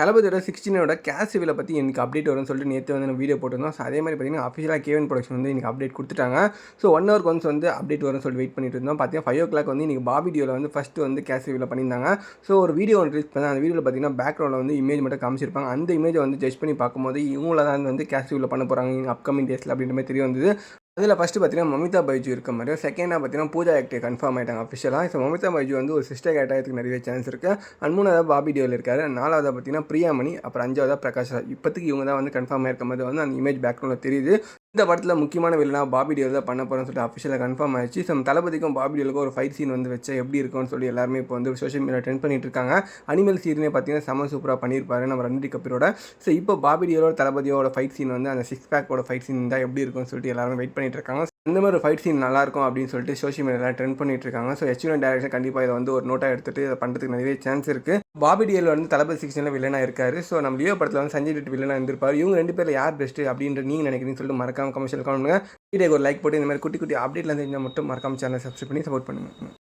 தளபதியோட 16 கேஷ் ரிவீல பற்றி எனக்கு அப்டேட் வரும்னு சொல்லிட்டு நேற்று வந்து நம்ம வீடியோ போட்டிருந்தோம். ஸோ அதே மாதிரி பார்த்தீங்கன்னா அஃபிஷியலாக கேவன் ப்ரொடக்ஷன் வந்து எனக்கு அப்டேட் கொடுத்துட்டாங்க. ஸோ 1 ஹவருக்கு ஒன்ஸ் வந்து அப்டேட் வரும்னு சொல்லிட்டு வெயிட் பண்ணிட்டு இருந்தோம். பார்த்தீங்கன்னா 5 o'clock வந்து இன்னைக்கு பாபி டியோவில் வந்து ஃபஸ்ட்டு வந்து கேஷ் ரிவீல பண்ணியிருந்தாங்க. ஸோ ஒரு வீடியோ ஒன்று ரிலீஸ் பண்ணாங்க. அந்த வீடியோவில் பார்த்தீங்கன்னா பேக்ரவுண்டில் வந்து இமேஜ் மட்டும் காமிச்சிருப்பாங்க. அந்த இமேஜை வந்து ஜட்ஜ் பண்ணி பார்க்கும்போது இவங்கள தான் வந்து கேஷ் ரிவீல பண்ண போகிறாங்க அப்கமிங் டேஸில் அப்படின்ற மாதிரி தெரிய வந்தது. அதில் ஃபஸ்ட்டு பார்த்தீங்கன்னா மமிதா பைஜு இருக்க மாதிரி, செகண்டாக பார்த்தீங்கன்னா பூஜா ஆக்டே கன்ஃபார்ம் ஆகிட்டாங்க அஃபிஷியலாக. ஸோ மமிதா பைஜு வந்து ஒரு சிஸ்டர் கேரக்டருக்கு நிறைய சான்ஸ் இருக்குது. அண்ட் 3வது பாபி டியோவில் இருக்காரு. 4வது பார்த்தீங்கன்னா பிரியாமணி, அப்புறம் 5வது பிரகாஷ் ராஜ். இப்போதைக்கு இவங்க தான் வந்து கன்ஃபார்ம் ஆகிருக்க மாதிரி வந்து அந்த இமேஜ் பேக்ரவுண்டில் தெரியுது. இந்த படத்தில் முக்கியமான வில்லனா பாபி டியோவில் தான் பண்ண போகிறோம்னு சொல்லிட்டு அஃபிஷியலாக கன்ஃபார்ம் ஆயிடுச்சு. ஸோ தளபதிக்கும் பாபி டியோலுக்கும் ஒரு ஃபைட் சீன் வந்து வச்சா எப்படி இருக்கும்னு சொல்லி எல்லாருமே இப்போ வந்து சோஷியல் மீடியா ட்ரெண்ட் பண்ணிட்டு இருக்காங்க. அனிமல் சீரினே பார்த்தீங்கன்னா செம சூப்பராக பண்ணியிருப்பாரு நம்ம ரன்வீர் கபூரோட. ஸோ இப்போ பாபி டியோட தளபதியோட ஃபைட் சீன் வந்து அந்த 6 பேக்கோட ஃபைட் சீன் தான் எப்படி இருக்கும்னு சொல்லிட்டு எல்லாரும் வெயிட் பண்ணிட்டு இருக்காங்க. இந்த மாதிரி ஒரு ஃபைட் சீன் நல்லாயிருக்கும் அப்படின்னு சொல்லிட்டு சோஷியல் மீடியாவில் ட்ரெண்ட் பண்ணிட்டு இருக்காங்க. ஸோ எச்யூஎன் டேரக்ஷன் கண்டிப்பாக இதை வந்து ஒரு நோட்டாக எடுத்துகிட்டு இதை பண்ணுறதுக்கு நிறைய சான்ஸ் இருக்குது. பாபி டியோவில் வந்து தளபதி 16 வில்லனாக இருக்காரு. ஸோ நம்ம லியோ படத்தில் வந்து சஞ்சய் தட் வில்லனாக இருந்திருப்பார். இவங்க 2 பேரில் யார் பெஸ்ட்டு அப்படின்ற நீங்கள் நினைக்கிறீங்கன்னு சொல்லிட்டு மறக்காம கமெண்ட்ஸில் கமெண்ட் பண்ணுங்கள். வீடியோக்கு ஒரு லைக் போட்டு இந்த மாதிரி குட்டி குட்டி அப்டேட்லாம் தெரிஞ்சால் மட்டும் மறக்காம சேனலை சப்ஸ்கிரைப் பண்ணி சப்போர்ட் பண்ணுங்கள்.